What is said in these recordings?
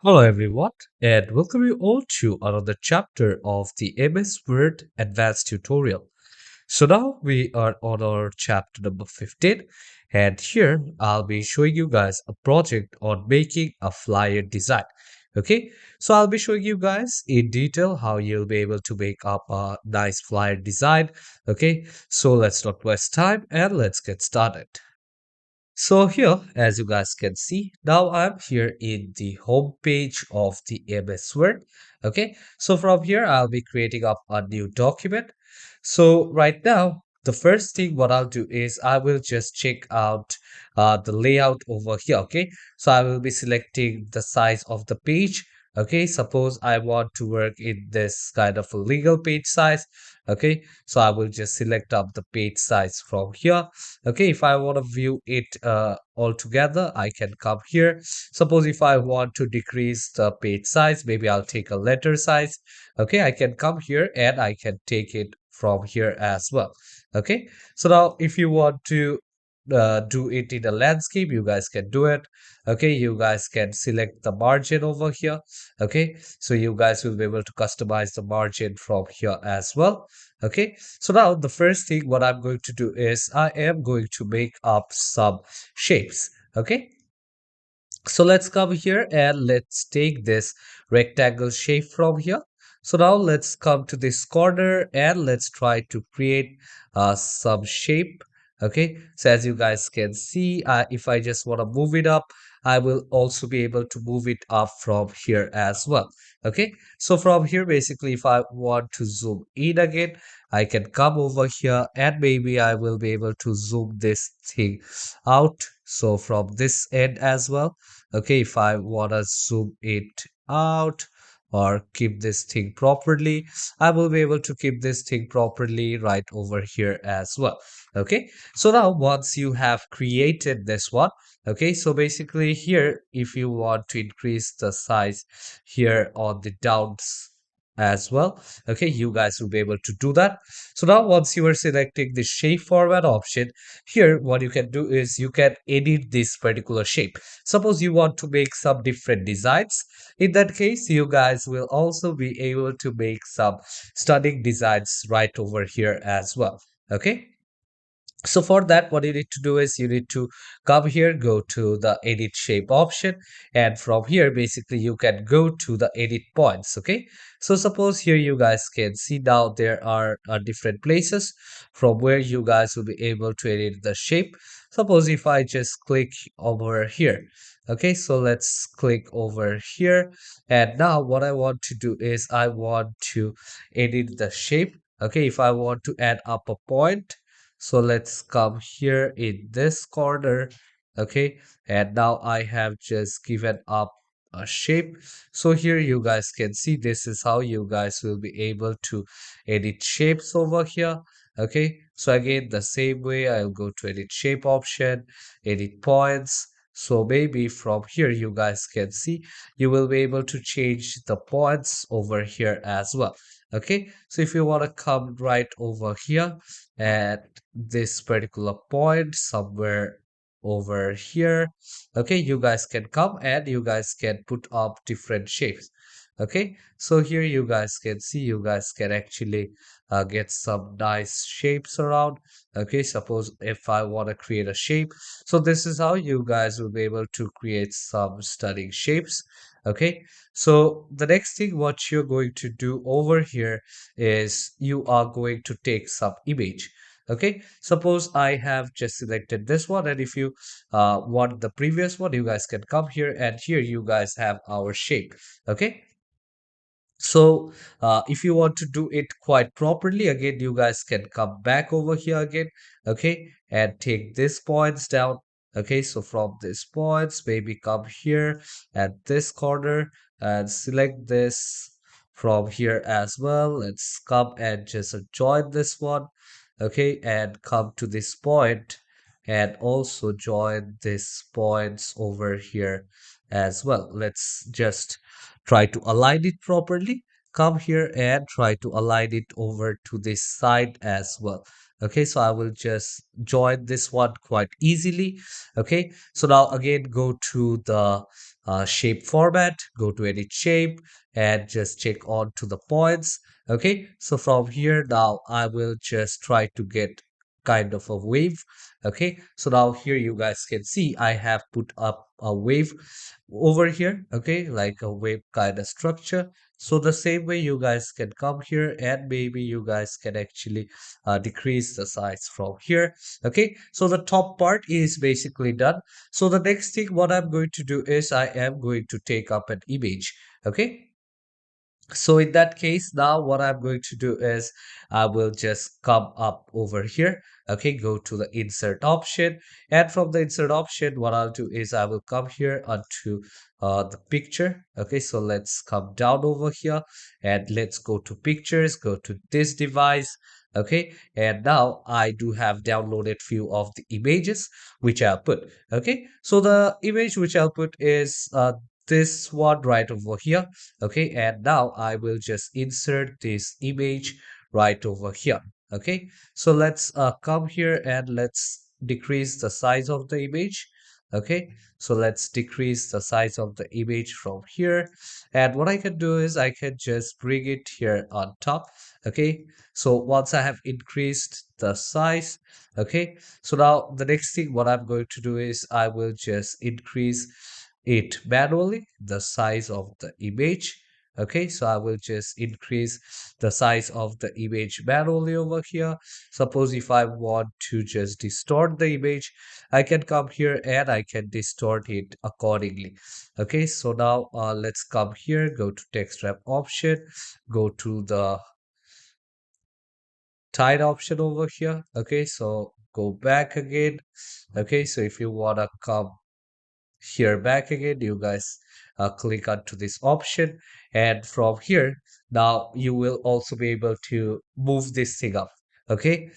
Hello everyone, and welcome you all to another chapter of the MS Word Advanced tutorial. So now we are on our chapter number 15, and here I'll be showing you guys a project on making a flyer design. Okay, so I'll be showing you guys in detail how you'll be able to make up a nice flyer design. Okay, so let's not waste time and let's get started. So here, as you guys can see, now I'm here in the home page of the MS Word. Okay, so from here, I'll be creating up a new document. So right now, the first thing what I'll do is I will just check out the layout over here. Okay, so I will be selecting the size of the page. Okay, suppose I want to work in this kind of a legal page size. Okay, so I will just select up the page size from here. Okay, if I want to view it all together, I can come here. Suppose if I want to decrease the page size, maybe I'll take a letter size. Okay, I can come here and I can take it from here as well. Okay, so now if you want to do it in a landscape, you guys can do it. Okay, you guys can select the margin over here. Okay, so you guys will be able to customize the margin from here as well. Okay, so now the first thing what I'm going to do is I am going to make up some shapes. Okay, so let's come here and let's take this rectangle shape from here. So now let's come to this corner and let's try to create some shape. Okay, so as you guys can see, if I just want to move it up, I will also be able to move it up from here as well. Okay, so from here, basically, if I want to zoom in again, I can come over here and maybe I will be able to zoom this thing out. So from this end as well. Okay, if I want to zoom it out or keep this thing properly, I will be able to keep this thing properly right over here as well. Okay, so now once you have created this one, okay, so basically here, if you want to increase the size here on the downs as well, okay, you guys will be able to do that. So now once you are selecting the shape format option, here what you can do is you can edit this particular shape. Suppose you want to make some different designs. In that case, you guys will also be able to make some stunning designs right over here as well. Okay, so for that, what you need to do is you need to come here, go to the edit shape option, and from here, basically, you can go to the edit points. Okay, so suppose here you guys can see now there are different places from where you guys will be able to edit the shape. Suppose if I just click over here. Okay, so let's click over here, and now what I want to do is I want to edit the shape. Okay, if I want to add up a point, so let's come here in this corner. Okay, and now I have just given up a shape. So here you guys can see this is how you guys will be able to edit shapes over here. Okay, so again the same way I'll go to edit shape option, edit points. So maybe from here you guys can see you will be able to change the points over here as well. Okay, so if you want to come right over here at this particular point somewhere over here, okay, you guys can come and you guys can put up different shapes. Okay, so here you guys can see you guys can actually get some nice shapes around. Okay, suppose if I want to create a shape, so this is how you guys will be able to create some stunning shapes. Okay, so the next thing what you're going to do over here is you are going to take some image. Okay, suppose I have just selected this one, and if you want the previous one, you guys can come here, and here you guys have our shape. Okay, so if you want to do it quite properly, again you guys can come back over here again. Okay, and take these points down. Okay, so from these points maybe come here at this corner and select this from here as well. Let's come and just join this one. Okay, and come to this point and also join these points over here as well. Let's just try to align it properly. Come here and try to align it over to this side as well. Okay, so I will just join this one quite easily. Okay, so now again go to the shape format, go to edit shape and just check on to the points. Okay, so from here now I will just try to get kind of a wave. Okay, so now here you guys can see I have put up a wave over here. Okay, like a wave kind of structure. So the same way you guys can come here and maybe you guys can actually decrease the size from here. Okay, so the top part is basically done. So the next thing what I'm going to do is I am going to take up an image. Okay, so in that case, now what I'm going to do is I will just come up over here. Okay, go to the insert option. And from the insert option, what I'll do is I will come here onto the picture. Okay, so let's come down over here and let's go to pictures, go to this device. Okay, and now I do have downloaded few of the images which I'll put. Okay, so the image which I'll put is this one right over here. Okay, and now I will just insert this image right over here. Okay, so let's come here and let's decrease the size of the image. Okay, so let's decrease the size of the image from here, and what I can do is I can just bring it here on top. Okay, so once I have increased the size, okay, so now the next thing what I'm going to do is I will just increase it manually, the size of the image. Okay, so I will just increase the size of the image manually over here. Suppose if I want to just distort the image, I can come here and I can distort it accordingly. Okay, so now let's come here, go to text wrap option, go to the tide option over here. Okay, so go back again. Okay, so if you want to come here back again, you guys click onto this option, and from here now you will also be able to move this thing up. Okay,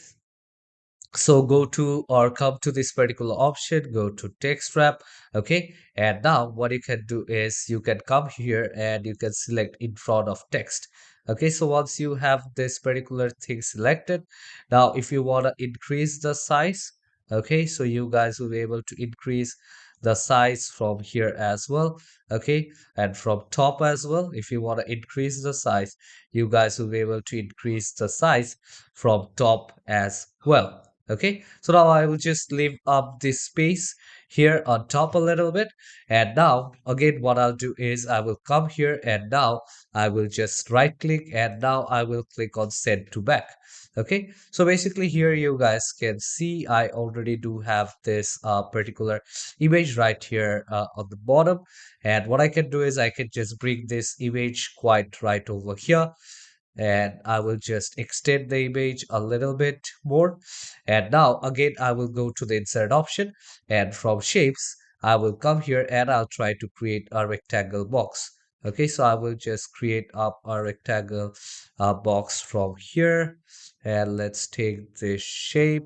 so go to or come to this particular option, go to text wrap. Okay, and now what you can do is you can come here and you can select in front of text. Okay, so once you have this particular thing selected, now if you want to increase the size, okay, so you guys will be able to increase the size from here as well. Okay, and from top as well, if you want to increase the size, you guys will be able to increase the size from top as well. Okay, so now I will just leave up this space here on top a little bit, and now again what I'll do is I will come here and now I will just right click and now I will click on send to back. Okay, so basically here you guys can see I already do have this particular image right here on the bottom, and what I can do is I can just bring this image quite right over here, and I will just extend the image a little bit more. And now again, I will go to the insert option, and from shapes, I will come here and I'll try to create a rectangle box. Okay, so I will just create up a rectangle box from here, and let's take this shape.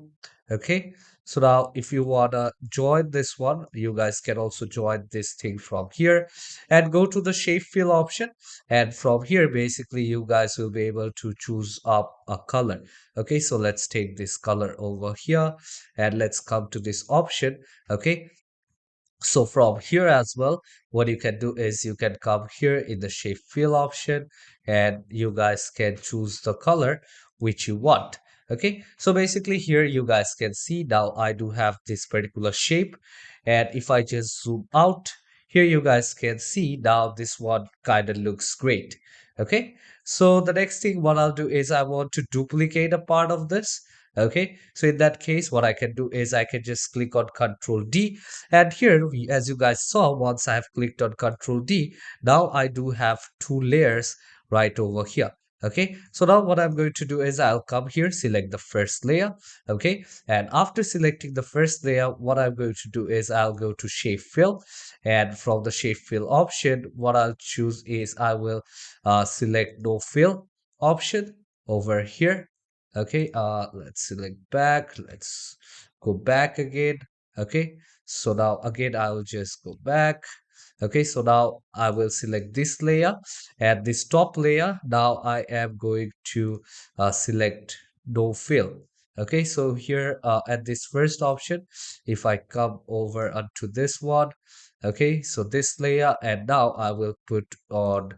Okay, so now if you wanna join this one, you guys can also join this thing from here and go to the shape fill option, and from here basically you guys will be able to choose up a color. Okay, so let's take this color over here and let's come to this option. Okay, so from here as well, what you can do is you can come here in the shape fill option and you guys can choose the color which you want. Okay, so basically here you guys can see now I do have this particular shape, and if I just zoom out, here you guys can see now this one kind of looks great. Okay, so the next thing what I'll do is I want to duplicate a part of this. Okay, so in that case what I can do is I can just click on Control D, and here, as you guys saw, once I have clicked on Control D, now I do have two layers right over here. Okay, so now what I'm going to do is I'll come here, select the first layer. Okay, and after selecting the first layer, what I'm going to do is I'll go to Shape Fill, and from the Shape Fill option, what I'll choose is I will select No Fill option over here. Okay, let's select back, let's go back again. Okay, so now again I will just go back. Okay, so now I will select this layer and this top layer. Now I am going to select no fill. Okay, so here at this first option, if I come over onto this one, Okay, so this layer, and now I will put on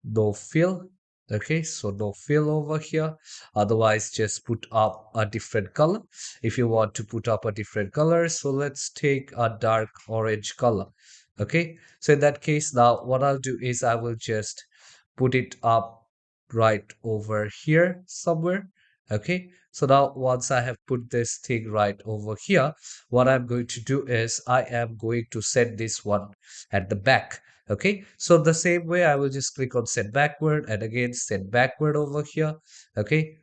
no fill. Okay, so no fill over here. Otherwise, just put up a different color if you want to put up a different color. So let's take a dark orange color. Okay, so in that case, now what I'll do is I will just put it up right over here somewhere. Okay, so now once I have put this thing right over here, what I'm going to do is I am going to set this one at the back. Okay, so the same way I will just click on set backward and again set backward over here. Okay,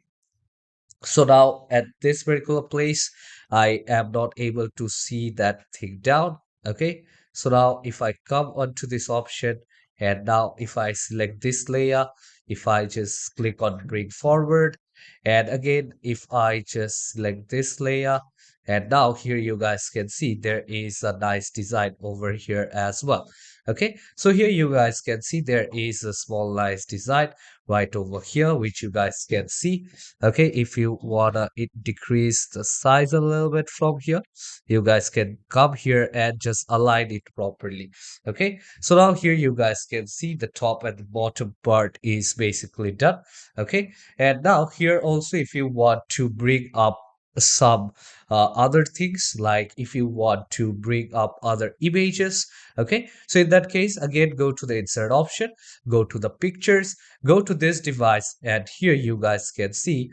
so now at this particular place, I am not able to see that thing down. Okay. So now if I come onto this option and now if I select this layer, if I just click on bring forward, and again, if I just select this layer, and now here you guys can see there is a nice design over here as well. Okay. So here you guys can see there is a small nice design right over here, which you guys can see. Okay, if you wanna it decrease the size a little bit from here, you guys can come here and just align it properly. Okay, so now here you guys can see the top and the bottom part is basically done. Okay, and now here also if you want to bring up some other things, like if you want to bring up other images. Okay, so in that case, again, go to the insert option, go to the pictures, go to this device, and here you guys can see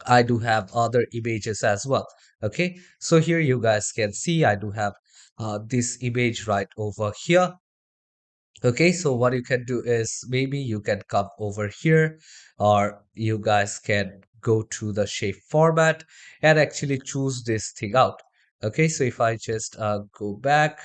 I do have other images as well. Okay, so here you guys can see I do have this image right over here. Okay, so what you can do is maybe you can come over here, or you guys can go to the shape format and actually choose this thing out. Okay, so if I just go back.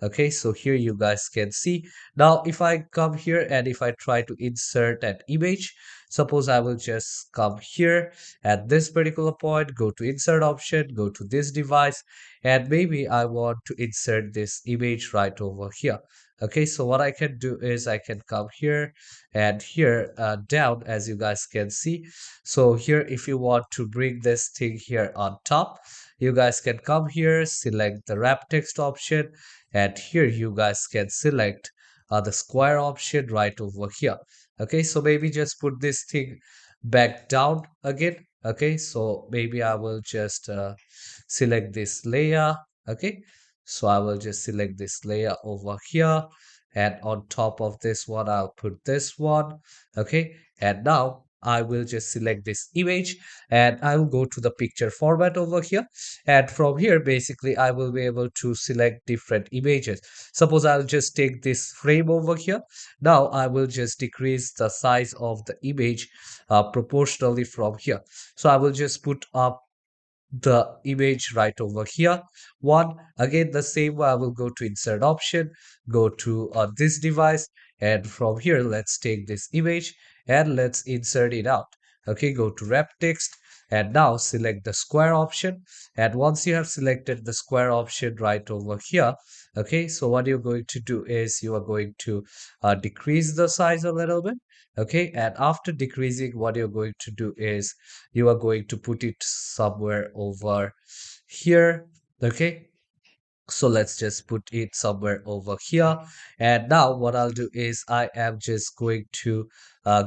Okay, so here you guys can see. Now, if I come here and if I try to insert an image, suppose I will just come here at this particular point, go to insert option, go to this device, and maybe I want to insert this image right over here. Okay, so what I can do is I can come here and here down, as you guys can see. So here, if you want to bring this thing here on top, you guys can come here, select the wrap text option, and here you guys can select the square option right over here. Okay, so maybe just put this thing back down again. Okay, so maybe I will just select this layer. Okay, so I will just select this layer over here, and on top of this one I'll put this one. Okay, and now I will just select this image and I will go to the picture format over here, and from here basically I will be able to select different images. Suppose I'll just take this frame over here. Now I will just decrease the size of the image proportionally from here. So I will just put up the image right over here. One, again the same way, I will go to insert option, go to this device, and from here let's take this image and let's insert it out. Okay, go to wrap text and now select the square option, and once you have selected the square option right over here, okay, so what you're going to do is you are going to decrease the size a little bit. Okay, and after decreasing, what you're going to do is you are going to put it somewhere over here. Okay, so let's just put it somewhere over here, and now what I'll do is I am just going to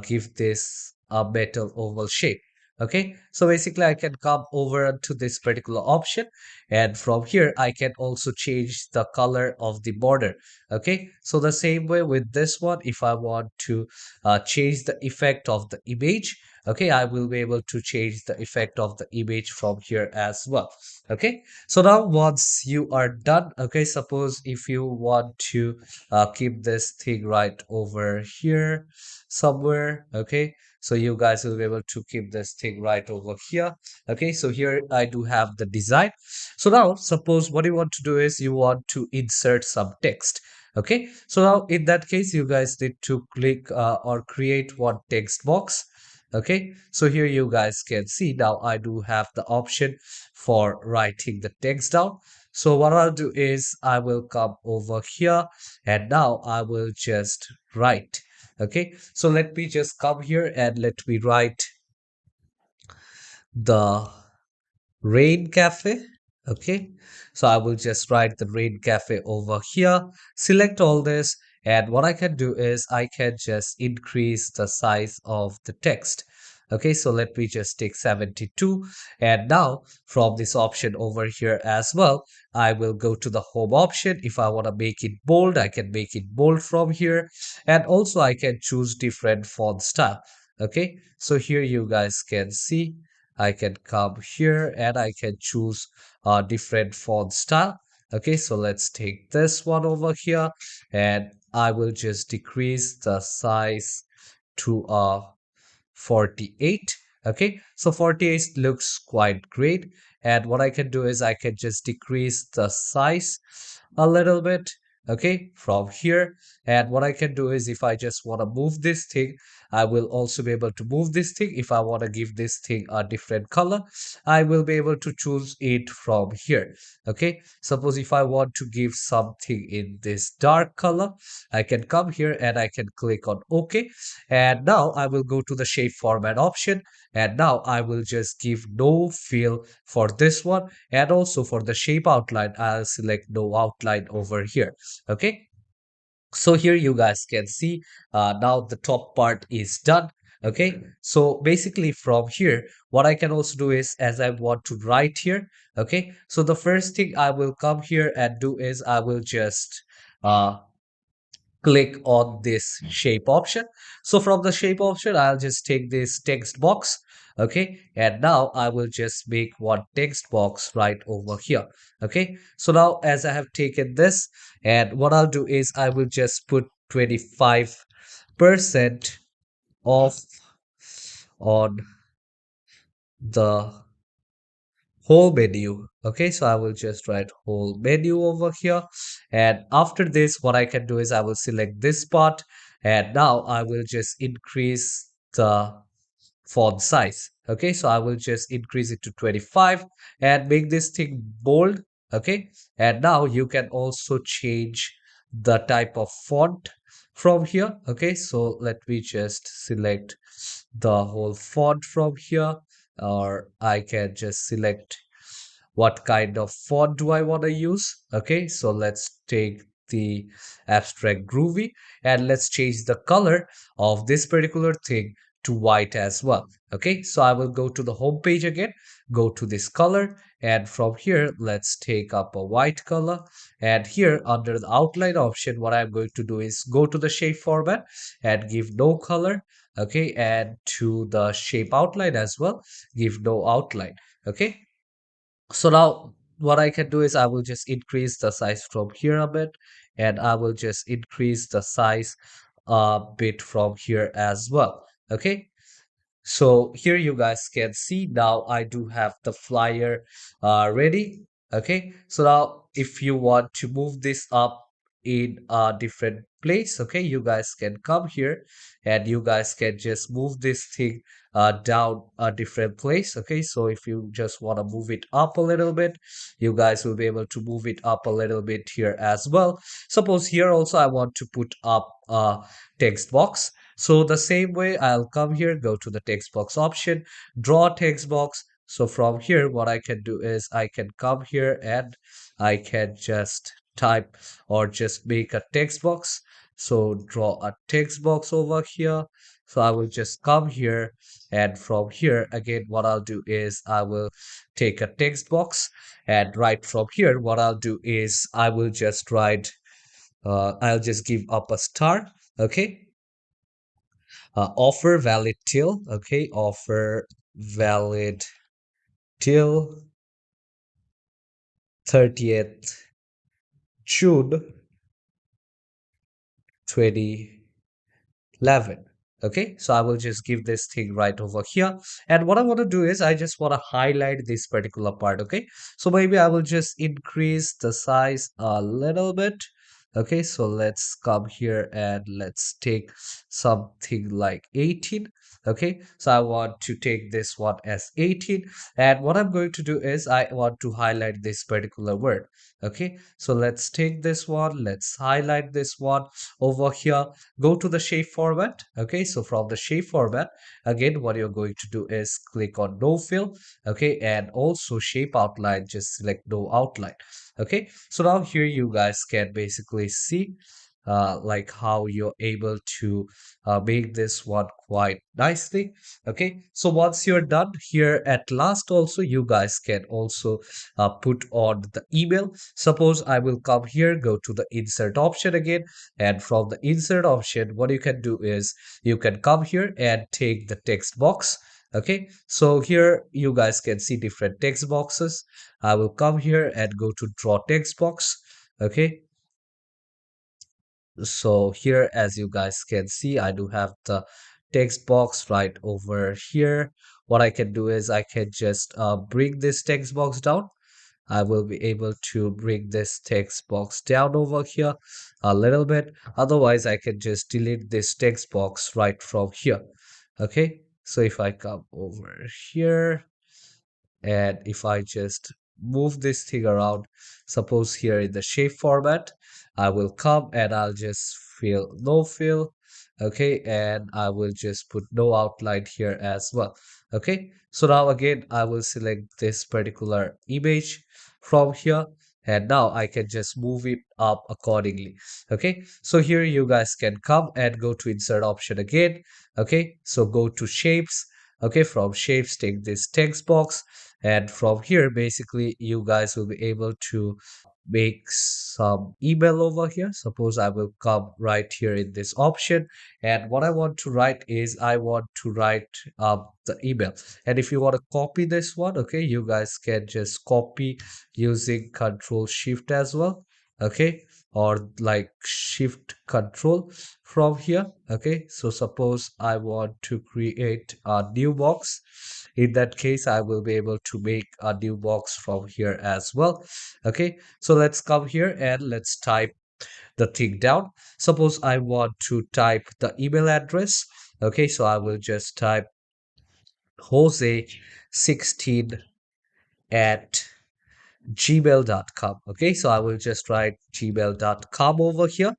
give this a metal oval shape. Okay, so basically I can come over to this particular option, and from here I can also change the color of the border. Okay, so the same way with this one, if I want to change the effect of the image, okay, I will be able to change the effect of the image from here as well. Okay, so now once you are done, okay, suppose if you want to keep this thing right over here somewhere. Okay, so you guys will be able to keep this thing right over here. Okay, so here I do have the design. So now suppose what you want to do is you want to insert some text. Okay, so now in that case you guys need to click or create one text box. Okay, so here you guys can see now I do have the option for writing the text down. So what I'll do is I will come over here and now I will just write. Okay, so let me just come here and let me write the Rain Cafe. Okay, so I will just write the Rain Cafe over here, select all this, and what I can do is I can just increase the size of the text. Okay, so let me just take 72, and now from this option over here as well, I will go to the home option. If I want to make it bold, I can make it bold from here, and also I can choose different font style. Okay, so here you guys can see I can come here and I can choose different font style. Okay, so let's take this one over here, and I will just decrease the size to 48. Okay, so 48 looks quite great, and what I can do is I can just decrease the size a little bit, okay, from here. And what I can do is if I just want to move this thing, I will also be able to move this thing. If I want to give this thing a different color, I will be able to choose it from here. Okay, suppose if I want to give something in this dark color, I can come here and I can click on OK, and now I will go to the shape format option, and now I will just give no fill for this one, and also for the shape outline I'll select no outline over here. Okay, so here you guys can see now the top part is done. Okay, so basically from here what I can also do is, as I want to write here, okay, so the first thing I will come here and do is I will just uh, click on this shape option. So from the shape option, I'll just take this text box. Okay, and now I will just make one text box right over here. Okay, so now as I have taken this, and what I'll do is I will just put 25% off on the whole menu. Okay, so I will just write whole menu over here, and after this what I can do is I will select this part, and now I will just increase the font size. Okay, so I will just increase it to 25 and make this thing bold. Okay, and now you can also change the type of font from here. Okay, so let me just select the whole font from here, or I can just select what kind of font do I want to use. Okay, so let's take the abstract groovy, and let's change the color of this particular thing to white as well. Okay, so I will go to the home page again, go to this color, and from here let's take up a white color, and here under the outline option what I'm going to do is go to the shape format and give no color. Okay, and to the shape outline as well, give no outline. Okay, so now what I can do is I will just increase the size from here a bit, and I will just increase the size a bit from here as well. Okay, so here you guys can see now I do have the flyer ready. Okay, so now if you want to move this up in a different place, okay, you guys can come here and you guys can just move this thing down a different place. Okay, so if you just want to move it up a little bit, you guys will be able to move it up a little bit here as well. Suppose here also I want to put up a text box, so the same way I'll come here, go to the text box option, draw a text box. So from here, what I can do is I can come here and I can just type or just make a text box. So draw a text box over here. So I will just come here, and from here again what I'll do is I will take a text box, and right from here what I'll do is I will just write I'll just give up a star. Okay, offer valid till, okay, offer valid till 30th June 2011. Okay, so I will just give this thing right over here, and what I want to do is I just want to highlight this particular part. Okay, so maybe I will just increase the size a little bit. Okay, so let's come here and let's take something like 18. Okay, so I want to take this one as 18, and what I'm going to do is I want to highlight this particular word. Okay, so let's take this one, let's highlight this one over here, go to the shape format. Okay, so from the shape format, again, what you're going to do is click on no fill. Okay, and also shape outline, just select no outline. Okay, so now here you guys can basically see like how you're able to make this one quite nicely. Okay, so once you're done here at last, also you guys can also put on the email. Suppose I will come here, go to the insert option again, and from the insert option, what you can do is you can come here and take the text box. Okay, so here you guys can see different text boxes. I will come here and go to draw text box. Okay, so here, as you guys can see, I do have the text box right over here. What I can do is I can just bring this text box down. I will be able to bring this text box down over here a little bit. Otherwise, I can just delete this text box right from here. Okay, so if I come over here, and if I just move this thing around, suppose here in the shape format, I will come and I'll just fill no fill. Okay, and I will just put no outline here as well. Okay, so now again I will select this particular image from here, and now I can just move it up accordingly. Okay, so here you guys can come and go to insert option again. Okay, so go to shapes. Okay, from shapes take this text box, and from here basically you guys will be able to make some email over here. Suppose I will come right here in this option, and what I want to write is I want to write the email. And if you want to copy this one, okay, you guys can just copy using Control Shift as well. Okay, or like Shift Control from here. Okay, so suppose I want to create a new box. In that case, I will be able to make a new box from here as well. Okay, so let's come here and let's type the thing down. Suppose I want to type the email address. Okay, so I will just type Jose16 at gmail.com. Okay, so I will just write gmail.com over here.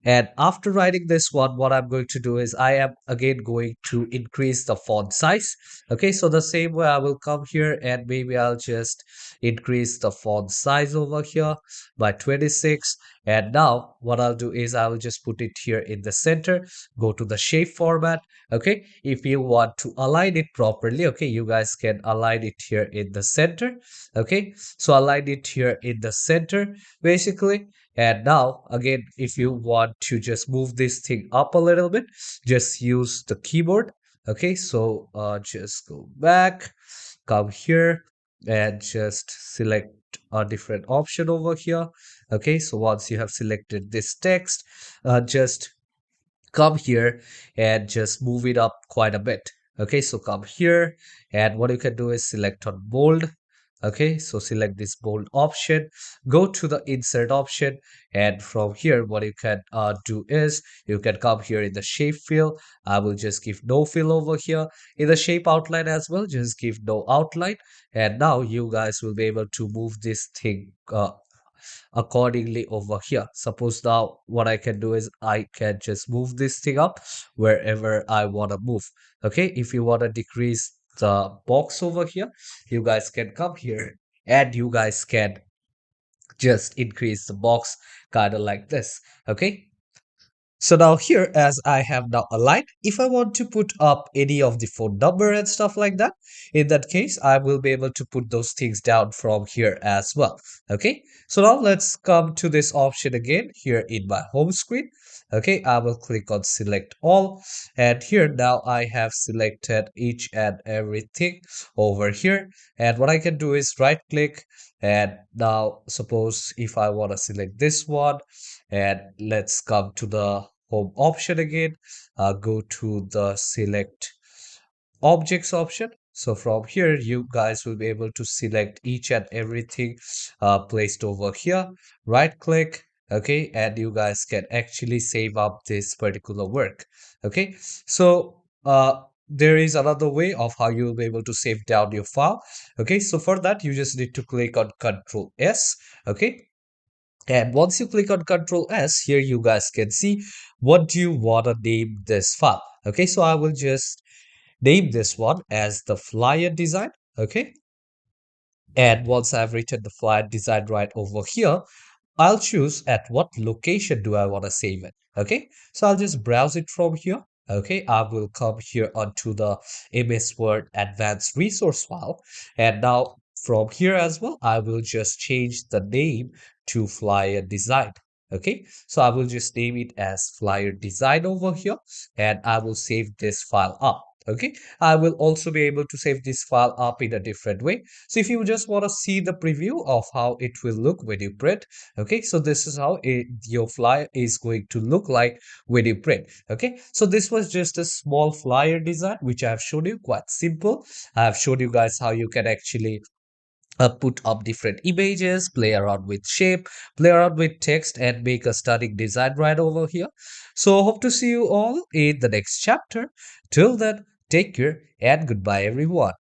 And after writing this one, what I'm going to do is I am again going to increase the font size. Okay, so the same way I will come here and maybe I'll just increase the font size over here by 26. And now what I'll do is I will just put it here in the center, go to the shape format. Okay, if you want to align it properly, okay, you guys can align it here in the center. Okay, so align it here in the center basically. And now, again, if you want to just move this thing up a little bit, just use the keyboard. Okay, so just go back, come here, and just select a different option over here. Okay, so once you have selected this text, just come here and just move it up quite a bit. Okay, so come here, and what you can do is select on bold. Okay, so select this bold option, go to the insert option, and from here what you can do is you can come here in the shape fill. I will just give no fill over here. In the shape outline as well, just give no outline, and now you guys will be able to move this thing accordingly over here. Suppose now what I can do is I can just move this thing up wherever I want to move. Okay, if you want to decrease the box over here, you guys can come here and you guys can just increase the box kind of like this. Okay, so now here, as I have now aligned, if I want to put up any of the phone number and stuff like that, in that case, I will be able to put those things down from here as well. Okay, so now let's come to this option again here in my home screen. Okay, I will click on select all, and here now I have selected each and everything over here. And what I can do is right click, and now suppose if I want to select this one, and let's come to the home option again, go to the select objects option. So from here you guys will be able to select each and everything placed over here. Right click, Okay, and you guys can actually save up this particular work. Okay, so there is another way of how you'll be able to save down your file. Okay, so for that you just need to click on Control S. Okay, and once you click on Control S, here you guys can see what do you want to name this file. Okay, so I will just name this one as the flyer design. Okay, and once I've written the flyer design right over here, I'll choose at what location do I want to save it. Okay, so I'll just browse it from here. Okay, I will come here onto the MS Word Advanced Resource file. And now from here as well, I will just change the name to Flyer Design. Okay, so I will just name it as Flyer Design over here, and I will save this file up. Okay, I will also be able to save this file up in a different way. So if you just want to see the preview of how it will look when you print, okay, so this is how your flyer is going to look like when you print. Okay, so this was just a small flyer design which I have shown you, quite simple. I have shown you guys how you can actually put up different images, play around with shape, play around with text, and make a stunning design right over here. So hope to see you all in the next chapter. Till then, take care and goodbye everyone.